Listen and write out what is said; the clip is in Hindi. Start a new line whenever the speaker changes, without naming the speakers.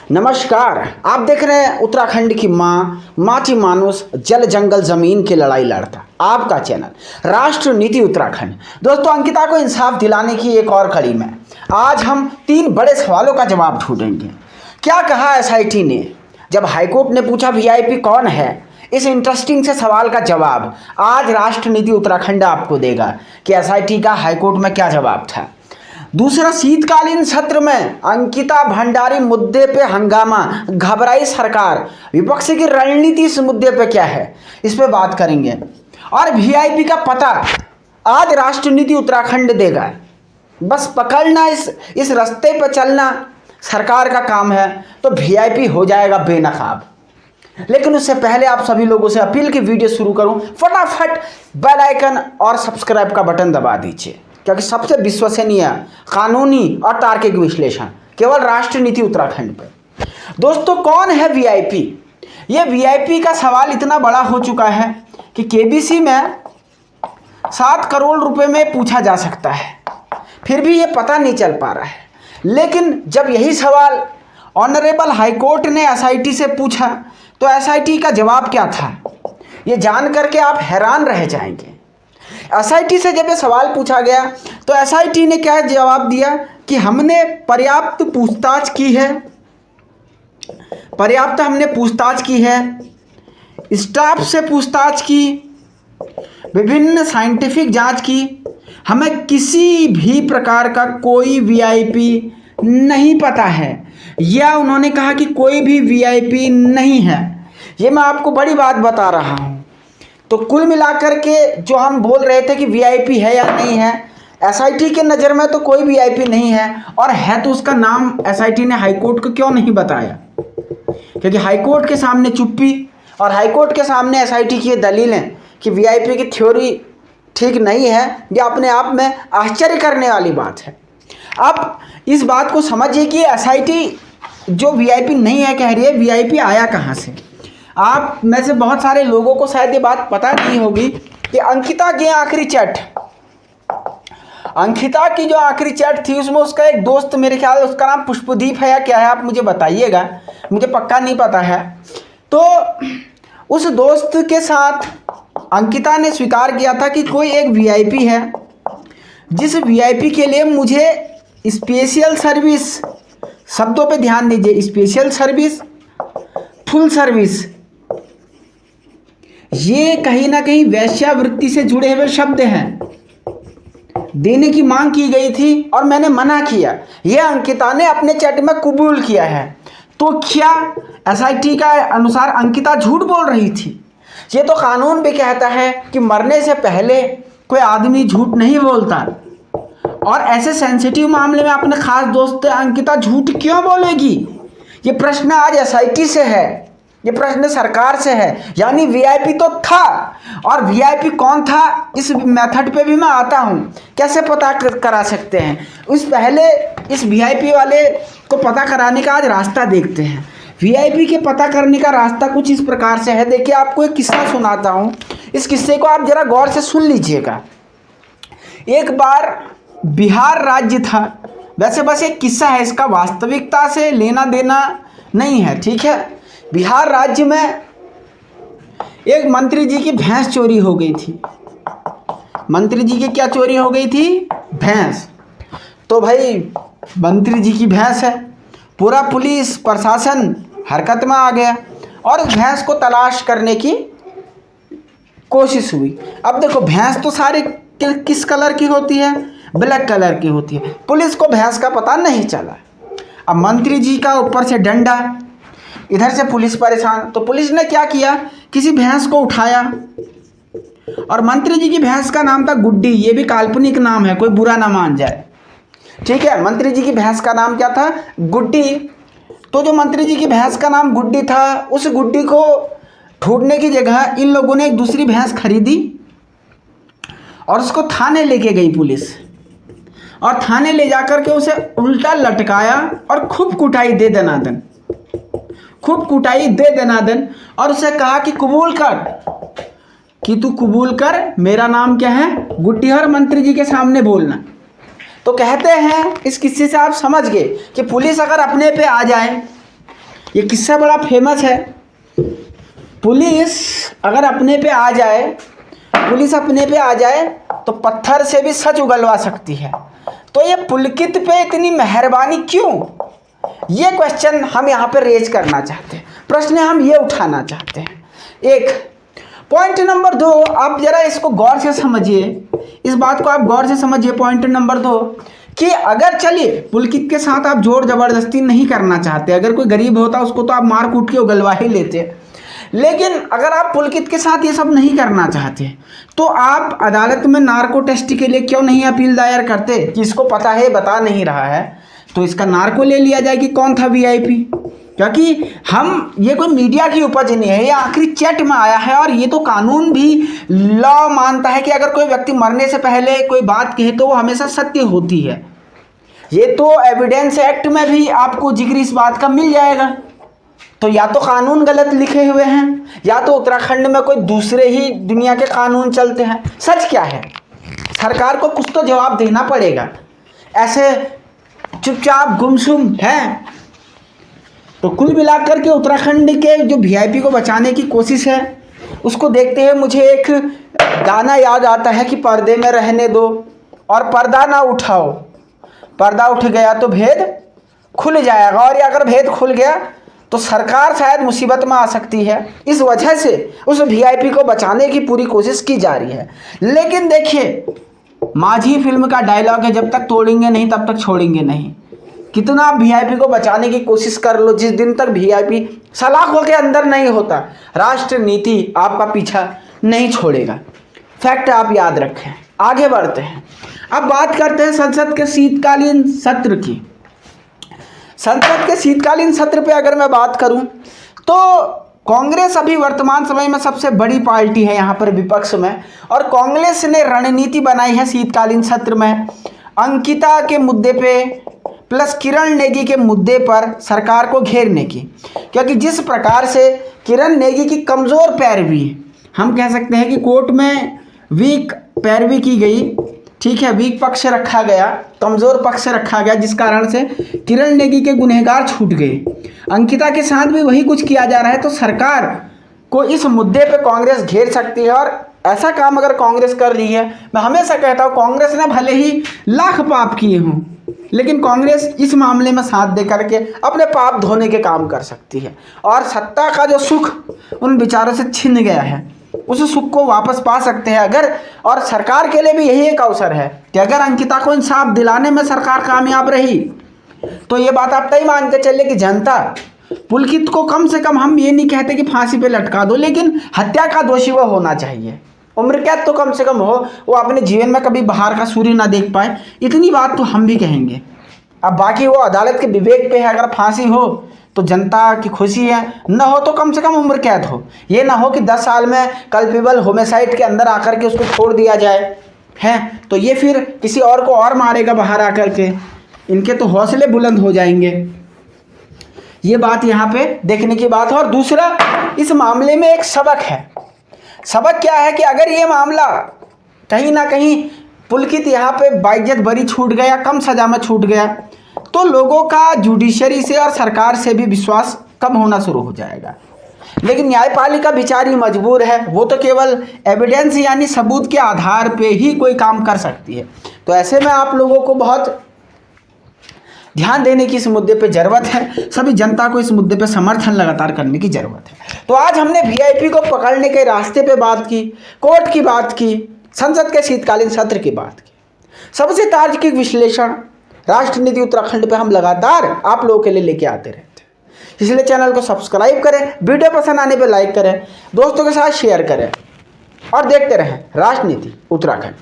नमस्कार। आप देख रहे हैं उत्तराखंड की माँ माटी मानुस जल जंगल जमीन की लड़ाई लड़ता आपका चैनल राष्ट्र नीति उत्तराखंड। दोस्तों, अंकिता को इंसाफ दिलाने की एक और कड़ी में आज हम 3 बड़े सवालों का जवाब ढूंढेंगे। क्या कहा एसआईटी ने जब हाईकोर्ट ने पूछा वीआईपी कौन है? इस इंटरेस्टिंग से सवाल का जवाब आज राष्ट्र नीति उत्तराखंड आपको देगा कि एसआईटी का हाईकोर्ट में क्या जवाब था। दूसरा, शीतकालीन सत्र में अंकिता भंडारी मुद्दे पे हंगामा, घबराई सरकार, विपक्ष की रणनीति इस मुद्दे पे क्या है, इस पे बात करेंगे। और वीआईपी का पता आज राष्ट्र नीति उत्तराखंड देगा। बस पकड़ना, इस रास्ते पे चलना सरकार का काम है, तो वीआईपी हो जाएगा बेनकाब। लेकिन उससे पहले आप सभी लोगों से अपील की वीडियो शुरू करूं, फटाफट बेल आइकन और सब्सक्राइब का बटन दबा दीजिए, क्योंकि सबसे विश्वसनीय, कानूनी और तार्किक विश्लेषण केवल राष्ट्र नीति उत्तराखंड पर। दोस्तों, कौन है वीआईपी? ये वीआईपी का सवाल इतना बड़ा हो चुका है कि केबीसी में 7 करोड़ रुपए में पूछा जा सकता है, फिर भी ये पता नहीं चल पा रहा है। लेकिन जब यही सवाल ऑनरेबल हाईकोर्ट ने एसआईटी से पूछा तो एसआईटी का जवाब क्या था, ये जान करके आप हैरान रह जाएंगे। एसआईटी से जब ये सवाल पूछा गया तो एसआईटी ने क्या जवाब दिया कि हमने पर्याप्त पूछताछ की है, हमने पूछताछ की है, स्टाफ से पूछताछ की, विभिन्न साइंटिफिक जांच की, हमें किसी भी प्रकार का कोई वीआईपी नहीं पता है, या उन्होंने कहा कि कोई भी वीआईपी नहीं है। ये मैं आपको बड़ी बात बता रहा हूँ। तो कुल मिलाकर के जो हम बोल रहे थे कि वीआईपी है या नहीं है, एसआईटी के नज़र में तो कोई वीआईपी नहीं है, और है तो उसका नाम एसआईटी ने हाईकोर्ट को क्यों नहीं बताया? क्योंकि हाईकोर्ट के सामने चुप्पी और हाईकोर्ट के सामने एसआईटी की ये दलीलें कि वीआईपी की थ्योरी ठीक नहीं है, ये अपने आप में आश्चर्य करने वाली बात है। अब इस बात को समझिए कि एसआईटी जो वीआईपी नहीं है कह रही है, वीआईपी आया कहाँ से? आप में से बहुत सारे लोगों को शायद ये बात पता नहीं होगी कि अंकिता की आखिरी चैट, अंकिता की जो आखिरी चैट थी उसमें उसका एक दोस्त, मेरे ख्याल उसका नाम पुष्पदीप है या क्या है, आप मुझे बताइएगा, मुझे पक्का नहीं पता है। तो उस दोस्त के साथ अंकिता ने स्वीकार किया था कि कोई एक वीआईपी है, जिस वीआईपी के लिए मुझे स्पेशल सर्विस, शब्दों पे ध्यान दीजिए, स्पेशल सर्विस, फुल सर्विस, ये कहीं ना कहीं वैश्यावृत्ति से जुड़े हुए शब्द हैं, देने की मांग की गई थी और मैंने मना किया। यह अंकिता ने अपने चैट में कबूल किया है। तो क्या एसआईटी का अनुसार अंकिता झूठ बोल रही थी? ये तो कानून भी कहता है कि मरने से पहले कोई आदमी झूठ नहीं बोलता, और ऐसे सेंसिटिव मामले में अपने खास दोस्त अंकिता झूठ क्यों बोलेगी? ये प्रश्न आज एसआईटी से है, ये प्रश्न सरकार से है। यानी वीआईपी तो था, और वीआईपी कौन था इस मेथड पे भी मैं आता हूँ, कैसे पता करा सकते हैं। उस पहले इस वीआईपी वाले को पता कराने का आज रास्ता देखते हैं। वीआईपी के पता करने का रास्ता कुछ इस प्रकार से है। देखिए, आपको एक किस्सा सुनाता हूँ, इस किस्से को आप जरा गौर से सुन लीजिएगा। एक बार बिहार राज्य था, वैसे बस एक किस्सा है, इसका वास्तविकता से लेना देना नहीं है, ठीक है। बिहार राज्य में एक मंत्री जी की भैंस चोरी हो गई थी। मंत्री जी की क्या चोरी हो गई थी? भैंस। तो भाई मंत्री जी की भैंस है, पूरा पुलिस प्रशासन हरकत में आ गया और उस भैंस को तलाश करने की कोशिश हुई। अब देखो, भैंस तो सारी किस कलर की होती है? ब्लैक कलर की होती है। पुलिस को भैंस का पता नहीं चला। अब मंत्री जी का ऊपर से डंडा, इधर से पुलिस परेशान। तो पुलिस ने क्या किया, किसी भैंस को उठाया, और मंत्री जी की भैंस का नाम था गुड्डी। ये भी काल्पनिक नाम है, कोई बुरा ना मान जाए, ठीक है। मंत्री जी की भैंस का नाम क्या था? गुड्डी। तो जो मंत्री जी की भैंस का नाम गुड्डी था, उस गुड्डी को ढूंढने की जगह इन लोगों ने एक दूसरी भैंस खरीदी और उसको थाने लेके गई पुलिस, और थाने ले जाकर के उसे उल्टा लटकाया और खूब कुटाई दे दनादन, खूब कुटाई दे दनादन, और उसे कहा कि कबूल कर, कि तू कबूल कर, मेरा नाम क्या है? गुड्डी, और मंत्री जी के सामने बोलना। तो कहते हैं, इस किस्से से आप समझ गए कि पुलिस अगर अपने पे आ जाए ये किस्सा बड़ा फेमस है। पुलिस अगर अपने पे आ जाए, पुलिस अपने पे आ जाए तो पत्थर से भी सच उगलवा सकती है। तो ये पुलकित पे इतनी मेहरबानी क्यों? ये क्वेश्चन हम यहाँ पे रेज करना चाहते हैं, प्रश्न हम ये उठाना चाहते हैं। एक पॉइंट नंबर 2, आप जरा इसको गौर से समझिए, इस बात को आप गौर से समझिए। पॉइंट नंबर 2 कि अगर चलिए पुलकित के साथ आप जोर जबरदस्ती नहीं करना चाहते, अगर कोई गरीब होता उसको तो आप मार कूट के उगलवा ही लेते, लेकिन अगर आप पुलकित के साथ ये सब नहीं करना चाहते तो आप अदालत में नार्को टेस्ट के लिए क्यों नहीं अपील दायर करते कि इसको पता है, बता नहीं रहा है तो इसका नार्को ले लिया जाए कि कौन था वीआईपी। क्योंकि हम, ये कोई मीडिया की उपज नहीं है, ये आखिरी चैट में आया है और ये तो कानून भी लॉ मानता है कि अगर कोई व्यक्ति मरने से पहले कोई बात कहे तो वो हमेशा सत्य होती है। ये तो एविडेंस एक्ट में भी आपको जिक्र इस बात का मिल जाएगा। तो या तो कानून गलत लिखे हुए हैं या तो उत्तराखंड में कोई दूसरे ही दुनिया के कानून चलते हैं। सच क्या है? सरकार को कुछ तो जवाब देना पड़ेगा। ऐसे चुपचाप गुमसुम है। तो कुल मिलाकर के उत्तराखंड के जो वीआईपी को बचाने की कोशिश है उसको देखते हुए मुझे एक गाना याद आता है कि पर्दे में रहने दो और पर्दा ना उठाओ, पर्दा उठ गया तो भेद खुल जाएगा। और ये अगर भेद खुल गया तो सरकार शायद मुसीबत में आ सकती है। इस वजह से उस वीआईपी को बचाने की पूरी कोशिश की जा रही है। लेकिन देखिए, माझी फिल्म का डायलॉग है, जब तक तोड़ेंगे नहीं तब तक छोड़ेंगे नहीं। कितना आप वीआईपी को बचाने की कोशिश कर लो, जिस दिन तक वीआईपी सलाखों के अंदर नहीं होता, राष्ट्र नीति आपका पीछा नहीं छोड़ेगा। फैक्ट आप याद रखें। आगे बढ़ते हैं, अब बात करते हैं संसद के शीतकालीन सत्र की। संसद के शीतकालीन सत्र पे अगर मैं बात करूं तो कांग्रेस अभी वर्तमान समय में सबसे बड़ी पार्टी है यहाँ पर विपक्ष में, और कांग्रेस ने रणनीति बनाई है शीतकालीन सत्र में अंकिता के मुद्दे पे प्लस किरण नेगी के मुद्दे पर सरकार को घेरने की। क्योंकि जिस प्रकार से किरण नेगी की कमज़ोर पैरवी, हम कह सकते हैं कि कोर्ट में वीक पैरवी की गई, ठीक है, वीक पक्ष रखा गया, कमज़ोर पक्ष रखा गया, जिस कारण से किरण नेगी के गुनहगार छूट गए। अंकिता के साथ भी वही कुछ किया जा रहा है। तो सरकार को इस मुद्दे पे कांग्रेस घेर सकती है, और ऐसा काम अगर कांग्रेस कर रही है, मैं हमेशा कहता हूँ कांग्रेस ने भले ही लाख पाप किए हों लेकिन कांग्रेस इस मामले में साथ दे करके अपने पाप धोने के काम कर सकती है। और सत्ता का जो सुख उन विचारों से छिन गया है उस सुख को वापस पा सकते हैं अगर। और सरकार के लिए भी यही एक अवसर है कि अगर अंकिता को इंसाफ दिलाने में सरकार कामयाब रही तो ये बात आप तय मानते चले कि जनता पुलकित को, कम से कम हम ये नहीं कहते कि फांसी पे लटका दो, लेकिन हत्या का दोषी वो होना चाहिए। उम्र कैद तो कम से कम हो, वो अपने जीवन में कभी बाहर का सूर्य ना देख पाए, इतनी बात तो हम भी कहेंगे। अब बाकी वो अदालत के विवेक पे है, अगर फांसी हो तो जनता की खुशी है, न हो तो कम से कम उम्र कैद हो। ये ना हो कि 10 साल में कल्पेबल होमिसाइड के अंदर आकर के उसको छोड़ दिया जाए, हैं तो ये फिर किसी और को और मारेगा बाहर आकर के, इनके तो हौसले बुलंद हो जाएंगे। ये बात यहाँ पे देखने की बात है। और दूसरा, इस मामले में एक सबक है। सबक क्या है कि अगर ये मामला कहीं ना कहीं पुलकित यहाँ पे बाइज्जत बरी छूट गया, कम सज़ा में छूट गया, तो लोगों का जुडिशरी से और सरकार से भी विश्वास कम होना शुरू हो जाएगा। लेकिन न्यायपालिका बेचारी मजबूर है, वो तो केवल एविडेंस यानी सबूत के आधार पे ही कोई काम कर सकती है। तो ऐसे में आप लोगों को बहुत ध्यान देने की इस मुद्दे पे ज़रूरत है। सभी जनता को इस मुद्दे पे समर्थन लगातार करने की ज़रूरत है। तो आज हमने वीआईपी को पकड़ने के रास्ते पे बात की, कोर्ट की बात की, संसद के शीतकालीन सत्र की बात की, सबसे तार्किक विश्लेषण राष्ट्र नीति उत्तराखंड पे हम लगातार आप लोगों के लिए लेके आते रहते हैं। इसलिए चैनल को सब्सक्राइब करें, वीडियो पसंद आने पे लाइक करें, दोस्तों के साथ शेयर करें और देखते रहें राष्ट्र नीति उत्तराखंड।